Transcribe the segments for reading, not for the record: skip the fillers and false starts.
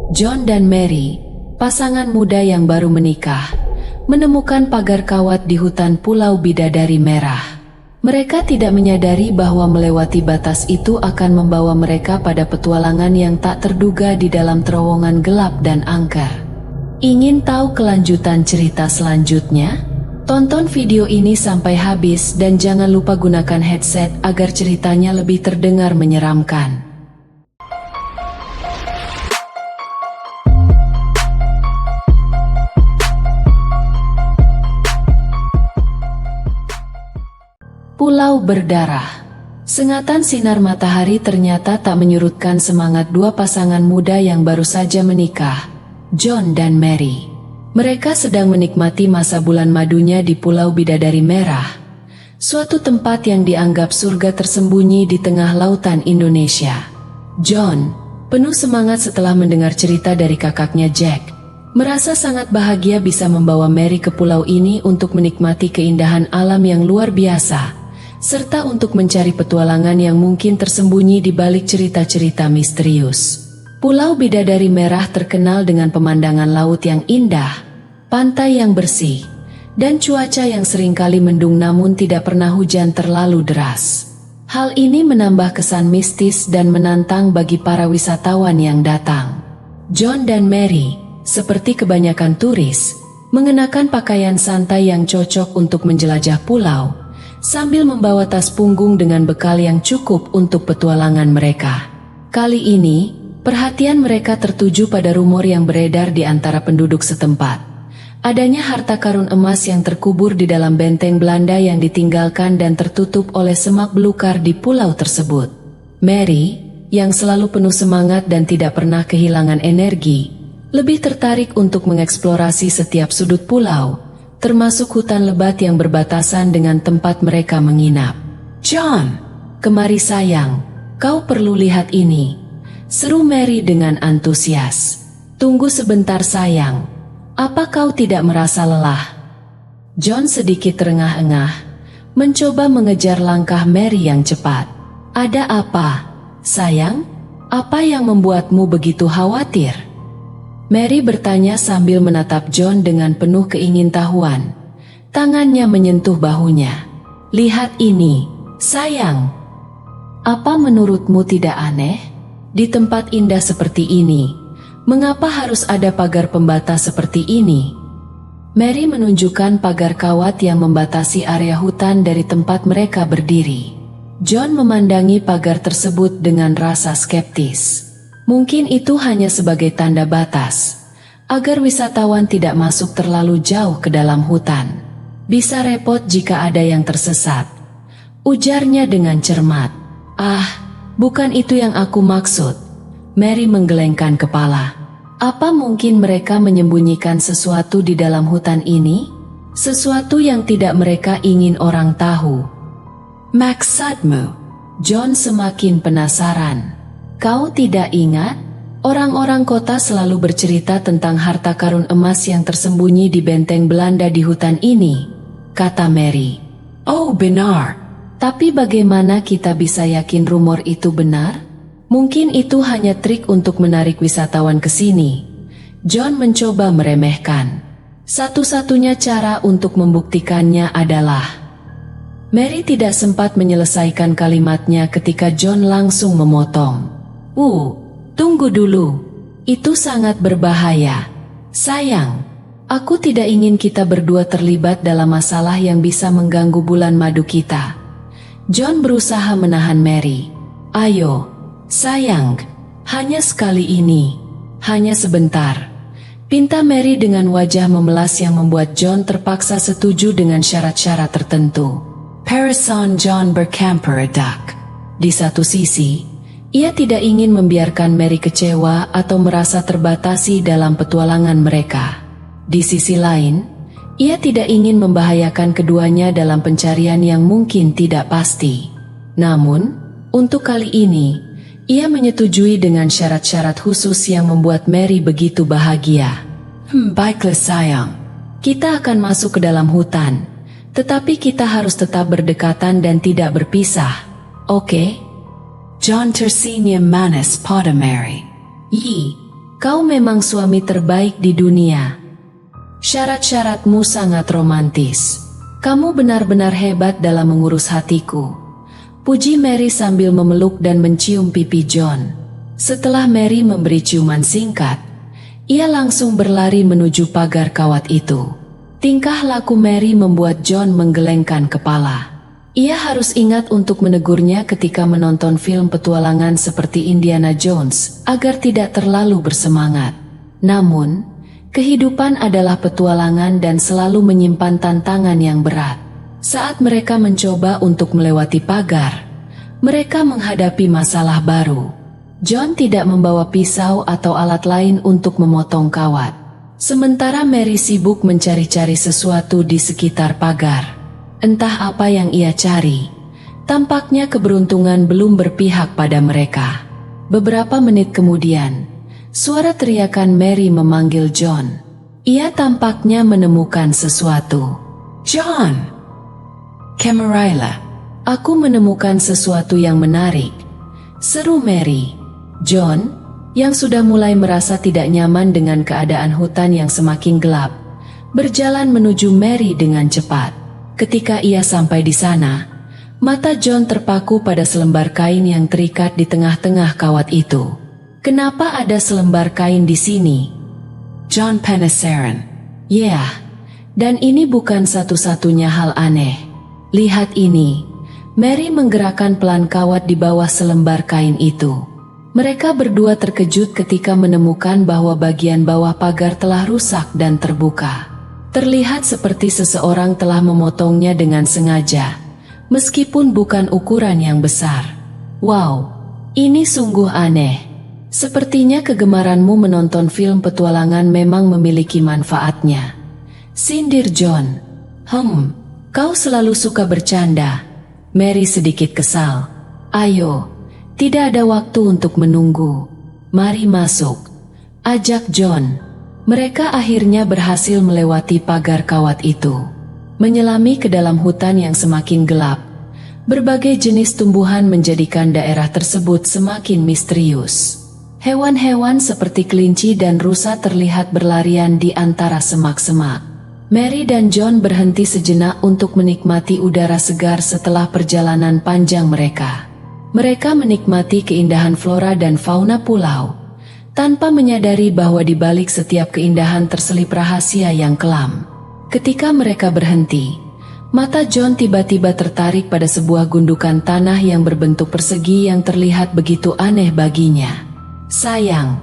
John dan Mary, pasangan muda yang baru menikah, menemukan pagar kawat di hutan Pulau Bidadari Merah. Mereka tidak menyadari bahwa melewati batas itu akan membawa mereka pada petualangan yang tak terduga di dalam terowongan gelap dan angker. Ingin tahu kelanjutan cerita selanjutnya? Tonton video ini sampai habis dan jangan lupa gunakan headset agar ceritanya lebih terdengar menyeramkan. Pulau Berdarah. Sengatan sinar matahari ternyata tak menyurutkan semangat dua pasangan muda yang baru saja menikah, John dan Mary. Mereka sedang menikmati masa bulan madunya di Pulau Bidadari Merah, suatu tempat yang dianggap surga tersembunyi di tengah lautan Indonesia. John, penuh semangat setelah mendengar cerita dari kakaknya Jack, merasa sangat bahagia bisa membawa Mary ke pulau ini untuk menikmati keindahan alam yang luar biasa, serta untuk mencari petualangan yang mungkin tersembunyi di balik cerita-cerita misterius. Pulau Bidadari Merah terkenal dengan pemandangan laut yang indah, pantai yang bersih, dan cuaca yang seringkali mendung namun tidak pernah hujan terlalu deras. Hal ini menambah kesan mistis dan menantang bagi para wisatawan yang datang. John dan Mary, seperti kebanyakan turis, mengenakan pakaian santai yang cocok untuk menjelajah pulau, sambil membawa tas punggung dengan bekal yang cukup untuk petualangan mereka. Kali ini, perhatian mereka tertuju pada rumor yang beredar di antara penduduk setempat. Adanya harta karun emas yang terkubur di dalam benteng Belanda yang ditinggalkan dan tertutup oleh semak belukar di pulau tersebut. Mary, yang selalu penuh semangat dan tidak pernah kehilangan energi, lebih tertarik untuk mengeksplorasi setiap sudut pulau, termasuk hutan lebat yang berbatasan dengan tempat mereka menginap. "John, kemari sayang, kau perlu lihat ini," seru Mary dengan antusias. "Tunggu sebentar sayang, apa kau tidak merasa lelah?" John sedikit terengah-engah, mencoba mengejar langkah Mary yang cepat. "Ada apa, sayang? Apa yang membuatmu begitu khawatir?" Mary bertanya sambil menatap John dengan penuh keingintahuan. Tangannya menyentuh bahunya. "Lihat ini, sayang. Apa menurutmu tidak aneh? Di tempat indah seperti ini, mengapa harus ada pagar pembatas seperti ini?" Mary menunjukkan pagar kawat yang membatasi area hutan dari tempat mereka berdiri. John memandangi pagar tersebut dengan rasa skeptis. Mungkin itu hanya sebagai tanda batas, agar wisatawan tidak masuk terlalu jauh ke dalam hutan. "Bisa repot jika ada yang tersesat," ujarnya dengan cermat. "Ah, bukan itu yang aku maksud." Mary menggelengkan kepala. "Apa mungkin mereka menyembunyikan sesuatu di dalam hutan ini? Sesuatu yang tidak mereka ingin orang tahu." "Maksudmu?" John semakin penasaran. "Kau tidak ingat? Orang-orang kota selalu bercerita tentang harta karun emas yang tersembunyi di benteng Belanda di hutan ini," kata Mary. "Oh benar. Tapi bagaimana kita bisa yakin rumor itu benar? Mungkin itu hanya trik untuk menarik wisatawan ke sini." John mencoba meremehkan. "Satu-satunya cara untuk membuktikannya adalah..." Mary tidak sempat menyelesaikan kalimatnya ketika John langsung memotong. Tunggu dulu. Itu sangat berbahaya. Sayang, aku tidak ingin kita berdua terlibat dalam masalah yang bisa mengganggu bulan madu kita." John berusaha menahan Mary. "Ayo, sayang, hanya sekali ini. Hanya sebentar," pinta Mary dengan wajah memelas yang membuat John terpaksa setuju dengan syarat-syarat tertentu. Person John berkemperedak. Di satu sisi, ia tidak ingin membiarkan Mary kecewa atau merasa terbatasi dalam petualangan mereka. Di sisi lain, ia tidak ingin membahayakan keduanya dalam pencarian yang mungkin tidak pasti. Namun, untuk kali ini, ia menyetujui dengan syarat-syarat khusus yang membuat Mary begitu bahagia. Baiklah sayang, kita akan masuk ke dalam hutan, tetapi kita harus tetap berdekatan dan tidak berpisah, oke?" John tersenyum manis pada Mary. Kau memang suami terbaik di dunia. Syarat-syaratmu sangat romantis. Kamu benar-benar hebat dalam mengurus hatiku. Puji Mary sambil memeluk dan mencium pipi John. Setelah Mary memberi ciuman singkat, ia langsung berlari menuju pagar kawat itu. Tingkah laku Mary membuat John menggelengkan kepala. Ia harus ingat untuk menegurnya ketika menonton film petualangan seperti Indiana Jones, agar tidak terlalu bersemangat. Namun, kehidupan adalah petualangan dan selalu menyimpan tantangan yang berat. Saat mereka mencoba untuk melewati pagar, mereka menghadapi masalah baru. John tidak membawa pisau atau alat lain untuk memotong kawat. Sementara Mary sibuk mencari-cari sesuatu di sekitar pagar. Entah apa yang ia cari. Tampaknya keberuntungan belum berpihak pada mereka. Beberapa menit kemudian, suara teriakan Mary memanggil John. Ia tampaknya menemukan sesuatu. "John! Camarilla, aku menemukan sesuatu yang menarik," seru Mary. John, yang sudah mulai merasa tidak nyaman dengan keadaan hutan yang semakin gelap, berjalan menuju Mary dengan cepat. Ketika ia sampai di sana, mata John terpaku pada selembar kain yang terikat di tengah-tengah kawat itu. "Kenapa ada selembar kain di sini?" John penasaran. "Ya, dan ini bukan satu-satunya hal aneh. Lihat ini." Mary menggerakkan pelan kawat di bawah selembar kain itu. Mereka berdua terkejut ketika menemukan bahwa bagian bawah pagar telah rusak dan terbuka. Terlihat seperti seseorang telah memotongnya dengan sengaja, meskipun bukan ukuran yang besar. "Wow, ini sungguh aneh. Sepertinya kegemaranmu menonton film petualangan memang memiliki manfaatnya," sindir John. Kau selalu suka bercanda." Mary sedikit kesal. "Ayo, tidak ada waktu untuk menunggu. Mari masuk," ajak John. Mereka akhirnya berhasil melewati pagar kawat itu. Menyelami ke dalam hutan yang semakin gelap, berbagai jenis tumbuhan menjadikan daerah tersebut semakin misterius. Hewan-hewan seperti kelinci dan rusa terlihat berlarian di antara semak-semak. Mary dan John berhenti sejenak untuk menikmati udara segar setelah perjalanan panjang mereka. Mereka menikmati keindahan flora dan fauna pulau, tanpa menyadari bahwa di balik setiap keindahan terselip rahasia yang kelam. Ketika mereka berhenti, mata John tiba-tiba tertarik pada sebuah gundukan tanah yang berbentuk persegi yang terlihat begitu aneh baginya. "Sayang,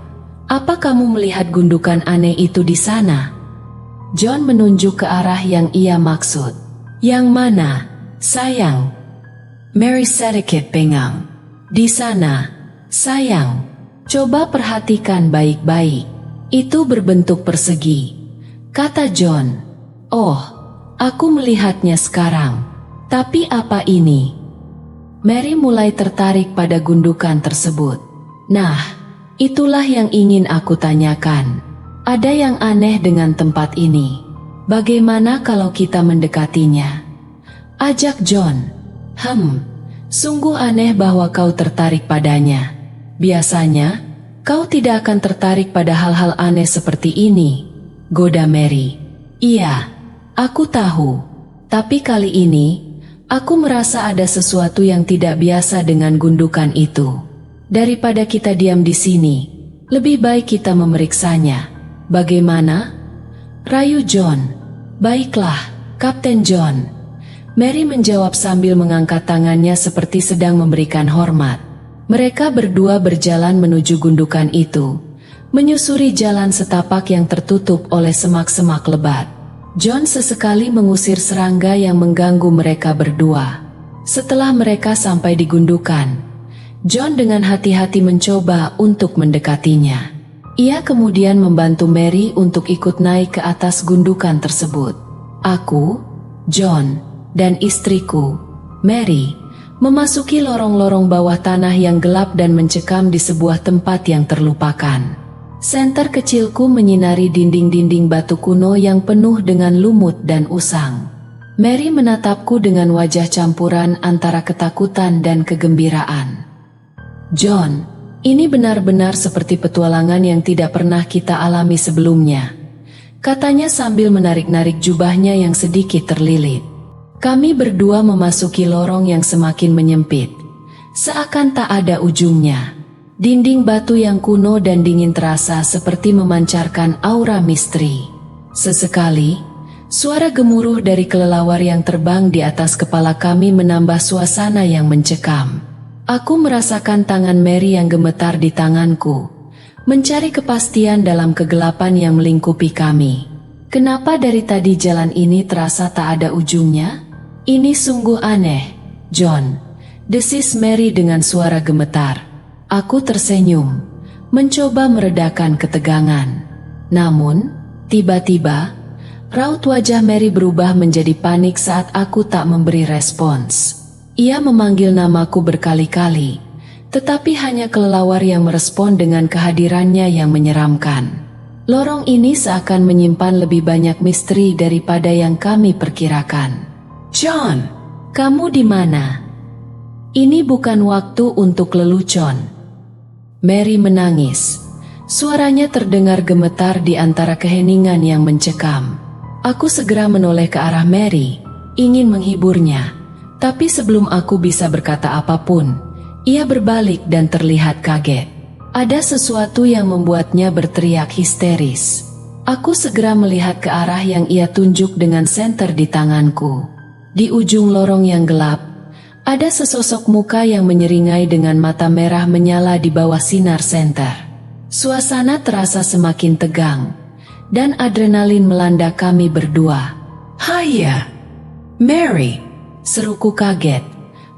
apa kamu melihat gundukan aneh itu di sana?" John menunjuk ke arah yang ia maksud. "Yang mana, sayang?" Mary sedikit bengang. "Di sana, sayang. Coba perhatikan baik-baik. Itu berbentuk persegi," kata John. "Oh, aku melihatnya sekarang. Tapi apa ini?" Mary mulai tertarik pada gundukan tersebut. "Nah, itulah yang ingin aku tanyakan. Ada yang aneh dengan tempat ini. Bagaimana kalau kita mendekatinya?" ajak John. Sungguh aneh bahwa kau tertarik padanya. Biasanya, kau tidak akan tertarik pada hal-hal aneh seperti ini," goda Mary. "Iya, aku tahu. Tapi kali ini, aku merasa ada sesuatu yang tidak biasa dengan gundukan itu. Daripada kita diam di sini, lebih baik kita memeriksanya. Bagaimana?" rayu John. "Baiklah, Kapten John." Mary menjawab sambil mengangkat tangannya seperti sedang memberikan hormat. Mereka berdua berjalan menuju gundukan itu, menyusuri jalan setapak yang tertutup oleh semak-semak lebat. John sesekali mengusir serangga yang mengganggu mereka berdua. Setelah mereka sampai di gundukan, John dengan hati-hati mencoba untuk mendekatinya. Ia kemudian membantu Mary untuk ikut naik ke atas gundukan tersebut. "Aku, John, dan istriku, Mary, memasuki lorong-lorong bawah tanah yang gelap dan mencekam di sebuah tempat yang terlupakan. Senter kecilku menyinari dinding-dinding batu kuno yang penuh dengan lumut dan usang. Mary menatapku dengan wajah campuran antara ketakutan dan kegembiraan. "John, Ini benar-benar seperti petualangan yang tidak pernah kita alami sebelumnya, katanya sambil menarik-narik jubahnya yang sedikit terlilit. Kami berdua memasuki lorong yang semakin menyempit, seakan tak ada ujungnya. Dinding batu yang kuno dan dingin terasa seperti memancarkan aura misteri. Sesekali, suara gemuruh dari kelelawar yang terbang di atas kepala kami menambah suasana yang mencekam. Aku merasakan tangan Mary yang gemetar di tanganku, mencari kepastian dalam kegelapan yang melingkupi kami. Kenapa dari tadi jalan ini terasa tak ada ujungnya? Ini sungguh aneh, John, desis Mary dengan suara gemetar. Aku tersenyum, mencoba meredakan ketegangan. Namun, tiba-tiba, raut wajah Mary berubah menjadi panik saat aku tak memberi respons. Ia memanggil namaku berkali-kali, tetapi hanya kelelawar yang merespon dengan kehadirannya yang menyeramkan. Lorong ini seakan menyimpan lebih banyak misteri daripada yang kami perkirakan. John, kamu di mana? Ini bukan waktu untuk lelucon. Mary menangis. Suaranya terdengar gemetar di antara keheningan yang mencekam. Aku segera menoleh ke arah Mary, ingin menghiburnya. Tapi sebelum aku bisa berkata apapun, ia berbalik dan terlihat kaget. Ada sesuatu yang membuatnya berteriak histeris. Aku segera melihat ke arah yang ia tunjuk dengan senter di tanganku. Di ujung lorong yang gelap, ada sesosok muka yang menyeringai dengan mata merah menyala di bawah sinar senter. Suasana terasa semakin tegang, dan adrenalin melanda kami berdua. "Haya, Mary!" Seruku kaget,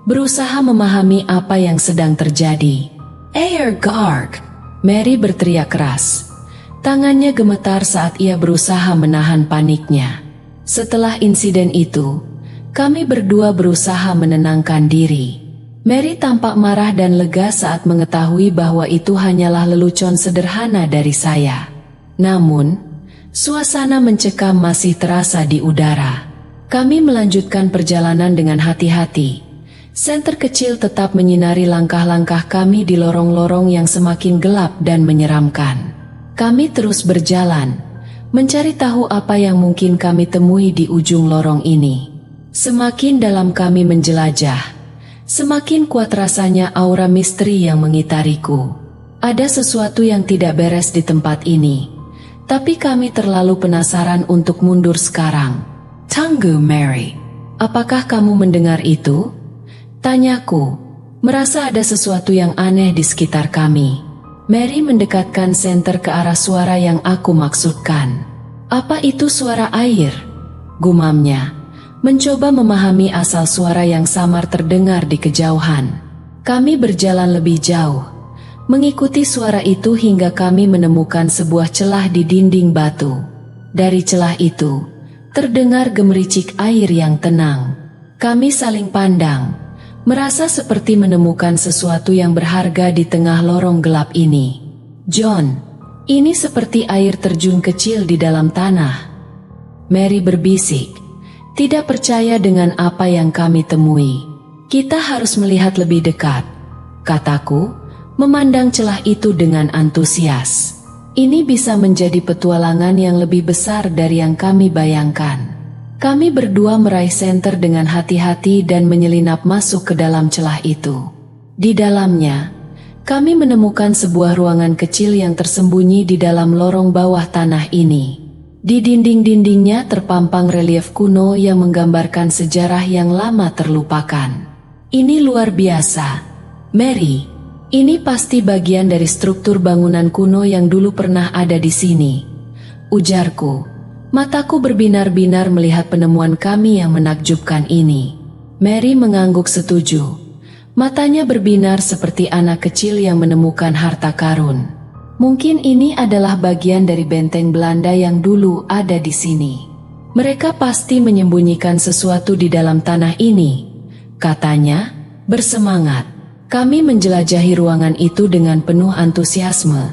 berusaha memahami apa yang sedang terjadi. "Air Guard!" Mary berteriak keras. Tangannya gemetar saat ia berusaha menahan paniknya. Setelah insiden itu, kami berdua berusaha menenangkan diri. Mary tampak marah dan lega saat mengetahui bahwa itu hanyalah lelucon sederhana dari saya. Namun, suasana mencekam masih terasa di udara. Kami melanjutkan perjalanan dengan hati-hati. Senter kecil tetap menyinari langkah-langkah kami di lorong-lorong yang semakin gelap dan menyeramkan. Kami terus berjalan, mencari tahu apa yang mungkin kami temui di ujung lorong ini. Semakin dalam kami menjelajah, semakin kuat rasanya aura misteri yang mengitariku. Ada sesuatu yang tidak beres di tempat ini, tapi kami terlalu penasaran untuk mundur sekarang. "Tunggu, Mary. Apakah kamu mendengar itu?" Tanyaku, merasa ada sesuatu yang aneh di sekitar kami. Mary mendekatkan senter ke arah suara yang aku maksudkan. "Apa itu suara air?" gumamnya, mencoba memahami asal suara yang samar terdengar di kejauhan. Kami berjalan lebih jauh, mengikuti suara itu hingga kami menemukan sebuah celah di dinding batu. Dari celah itu, terdengar gemericik air yang tenang. Kami saling pandang, merasa seperti menemukan sesuatu yang berharga di tengah lorong gelap ini. "John, ini seperti air terjun kecil di dalam tanah." Mary berbisik, tidak percaya dengan apa yang kami temui. "Kita harus melihat lebih dekat," kataku, memandang celah itu dengan antusias. Ini bisa menjadi petualangan yang lebih besar dari yang kami bayangkan. Kami berdua meraih senter dengan hati-hati dan menyelinap masuk ke dalam celah itu. Di dalamnya, kami menemukan sebuah ruangan kecil yang tersembunyi di dalam lorong bawah tanah ini. Di dinding-dindingnya terpampang relief kuno yang menggambarkan sejarah yang lama terlupakan. "Ini luar biasa, Mary. Ini pasti bagian dari struktur bangunan kuno yang dulu pernah ada di sini," ujarku. Mataku berbinar-binar melihat penemuan kami yang menakjubkan ini. Mary mengangguk setuju. Matanya berbinar seperti anak kecil yang menemukan harta karun. "Mungkin ini adalah bagian dari benteng Belanda yang dulu ada di sini. Mereka pasti menyembunyikan sesuatu di dalam tanah ini," katanya, bersemangat. Kami menjelajahi ruangan itu dengan penuh antusiasme,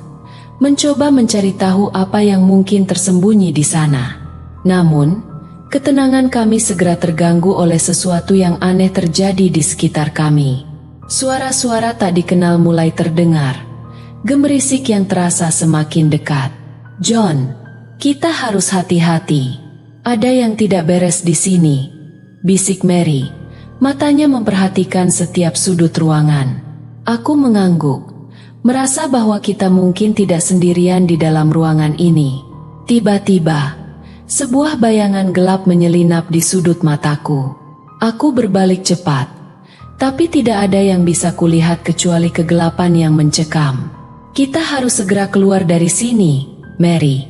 mencoba mencari tahu apa yang mungkin tersembunyi di sana. Namun, ketenangan kami segera terganggu oleh sesuatu yang aneh terjadi di sekitar kami. Suara-suara tak dikenal mulai terdengar, Gemerisik yang terasa semakin dekat. "John, kita harus hati-hati. Ada yang tidak beres di sini," bisik Mary. Matanya memperhatikan setiap sudut ruangan. Aku mengangguk, merasa bahwa kita mungkin tidak sendirian di dalam ruangan ini. Tiba-tiba, sebuah bayangan gelap menyelinap di sudut mataku. Aku berbalik cepat, tapi tidak ada yang bisa kulihat kecuali kegelapan yang mencekam. "Kita harus segera keluar dari sini, Mary,"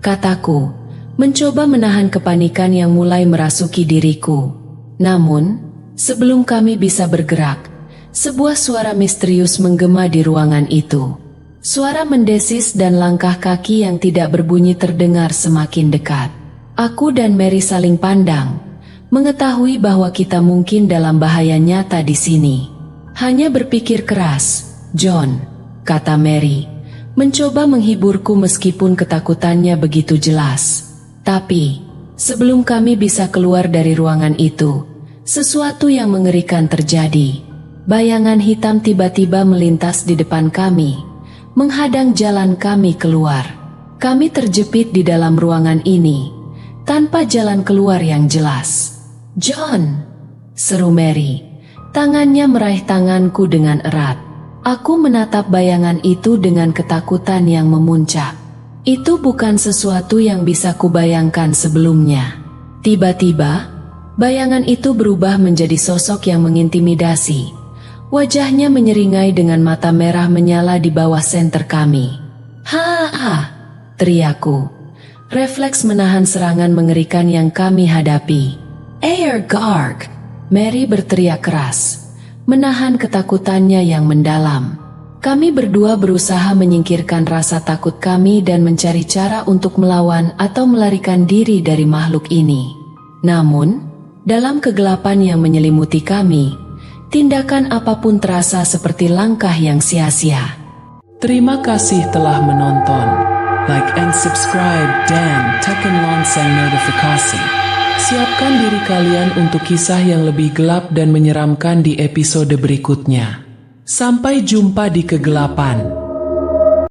kataku, mencoba menahan kepanikan yang mulai merasuki diriku. Namun, sebelum kami bisa bergerak, sebuah suara misterius menggema di ruangan itu. Suara mendesis dan langkah kaki yang tidak berbunyi terdengar semakin dekat. Aku dan Mary saling pandang, mengetahui bahwa kita mungkin dalam bahaya nyata di sini. "Hanya berpikir keras, John," kata Mary, mencoba menghiburku meskipun ketakutannya begitu jelas. Tapi, sebelum kami bisa keluar dari ruangan itu, sesuatu yang mengerikan terjadi. Bayangan hitam tiba-tiba melintas di depan kami, menghadang jalan kami keluar. Kami terjepit di dalam ruangan ini, tanpa jalan keluar yang jelas. "John!" seru Mary. Tangannya meraih tanganku dengan erat. Aku menatap bayangan itu dengan ketakutan yang memuncak. Itu bukan sesuatu yang bisa kubayangkan sebelumnya. Tiba-tiba, bayangan itu berubah menjadi sosok yang mengintimidasi. Wajahnya menyeringai dengan mata merah menyala di bawah senter kami. "Ha!" teriakku. Refleks menahan serangan mengerikan yang kami hadapi. "Air Guard!" Mary berteriak keras, menahan ketakutannya yang mendalam. Kami berdua berusaha menyingkirkan rasa takut kami dan mencari cara untuk melawan atau melarikan diri dari makhluk ini. Namun, dalam kegelapan yang menyelimuti kami, tindakan apapun terasa seperti langkah yang sia-sia. Terima kasih telah menonton. Like and subscribe dan tekan lonceng notifikasi. Siapkan diri kalian untuk kisah yang lebih gelap dan menyeramkan di episode berikutnya. Sampai jumpa di kegelapan.